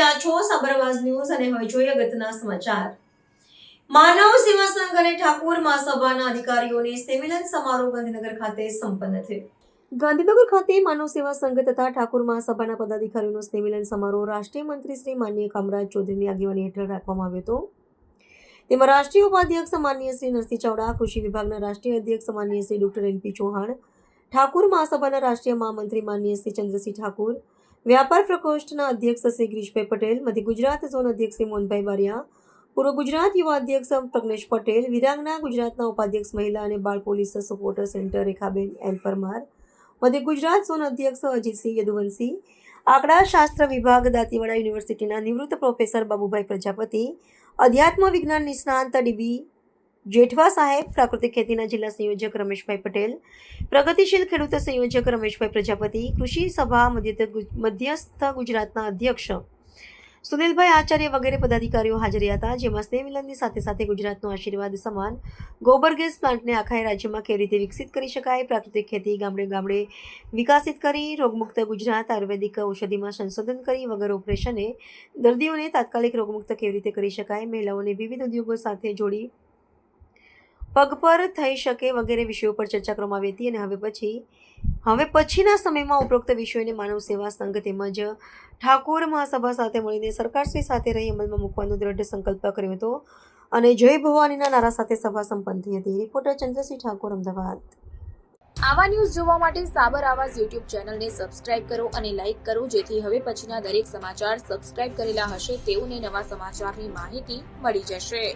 રહ્યા છો સબરવાજ ન્યૂઝ અને હવે જોઈએ અગત્યના સમાચાર। માનવ સેવા સંઘ અને ઠાકોર મહાસભાના અધિકારીઓને સ્નેહમિલન સમારોહ ગાંધીનગર ખાતે સંપન્ન થયો। ગાંધીનગર ખાતે માનવ સેવા સંઘ તથા ઠાકોર મહાસભાના પદાધિકારીઓનો સ્નેહમિલન સમારોહ રાષ્ટ્રીય મંત્રી શ્રી માનનીય કામરાજ ચૌધરીની આગેવાની હેઠળ રાખવામાં આવ્યો હતો। તેમાં રાષ્ટ્રીય ઉપાધ્યક્ષ માનનીય શ્રી નરસિંહ ચાવડા, કૃષિ વિભાગના રાષ્ટ્રીય અધ્યક્ષ માનનીય શ્રી ડોક્ટર એલ.પી. ચૌહાણ, ઠાકોર મહાસભાના રાષ્ટ્રીય મહામંત્રી માનનીય શ્રી ચંદ્રસિંહ ઠાકોર, વ્યાપાર પ્રકોષ્ઠના અધ્યક્ષ શ્રી ગિરીશભાઈ પટેલ, મધ્ય ગુજરાત ઝોન અધ્યક્ષ શ્રી મોહનભાઈ બારિયા, પૂર્વ ગુજરાત યુવા અધ્યક્ષ પ્રજ્ઞેશ પટેલ, વિરાંગના ગુજરાતના ઉપાધ્યક્ષ મહિલા અને બાળ police supporter centre Rekhaben L Parmar, મધ્ય ગુજરાત ઝોન અધ્યક્ષ અજીતસિંહ યદુવંશી, આંકડાશાસ્ત્ર વિભાગ દાંતીવાડા યુનિવર્સિટીના નિવૃત્ત પ્રોફેસર બાબુભાઈ પ્રજાપતિ, અધ્યાત્મ વિજ્ઞાન નિષ્ણાંત ડીબી જેઠવા સાહેબ, પ્રાકૃતિક ખેતીના જિલ્લા સંયોજક રમેશભાઈ પટેલ, પ્રગતિશીલ ખેડૂત સંયોજક રમેશભાઈ પ્રજાપતિ, કૃષિ સભા મધ્યસ્થ ગુજરાતના અધ્યક્ષ સુનિલભાઈ આચાર્ય વગેરે પદાધિકારીઓ હાજર હતા। જેમાં સ્નેહ મિલનની સાથે સાથે ગુજરાતનો આશીર્વાદ સમાન ગોબર ગેસ પ્લાન્ટને આખા રાજ્યમાં કેવી રીતે વિકસિત કરી શકાય, પ્રાકૃતિક ખેતી ગામડે ગામડે વિકસિત કરી, રોગમુક્ત ગુજરાત, આયુર્વેદિક ઔષધિમાં સંશોધન કરી, વગર ઓપરેશને દર્દીઓને તાત્કાલિક રોગમુક્ત કેવી રીતે કરી શકાય, મહિલાઓને વિવિધ ઉદ્યોગો સાથે જોડી પગપર થઈ શકે વગેરે વિષયો પર ચર્ચા કરવામાં આવી હતી। અને હવે પછીના સમયમાં ઉપરોક્ત વિષયોને માનવ સેવા સંઘ તેમજ ઠાકોર મહાસભા સાથે મળીને સરકારશ્રી સાથે રહી અમલમાં મૂકવાનો દ્રઢ સંકલ્પ કર્યો હતો અને જય ભવાનીના નારા સાથે સભા સંપન્ન થઈ હતી। રિપોર્ટર ચંદ્રસિંહ ઠાકોર, અમદાવાદ। આવા ન્યૂઝ જોવા માટે સાબર આવાઝ યુટ્યુબ ચેનલને સબસ્ક્રાઇબ કરો અને લાઇક કરો, જેથી હવે પછીના દરેક સમાચાર સબસ્ક્રાઇબ કરેલા હશે તેઓને નવા સમાચારની માહિતી મળી જશે।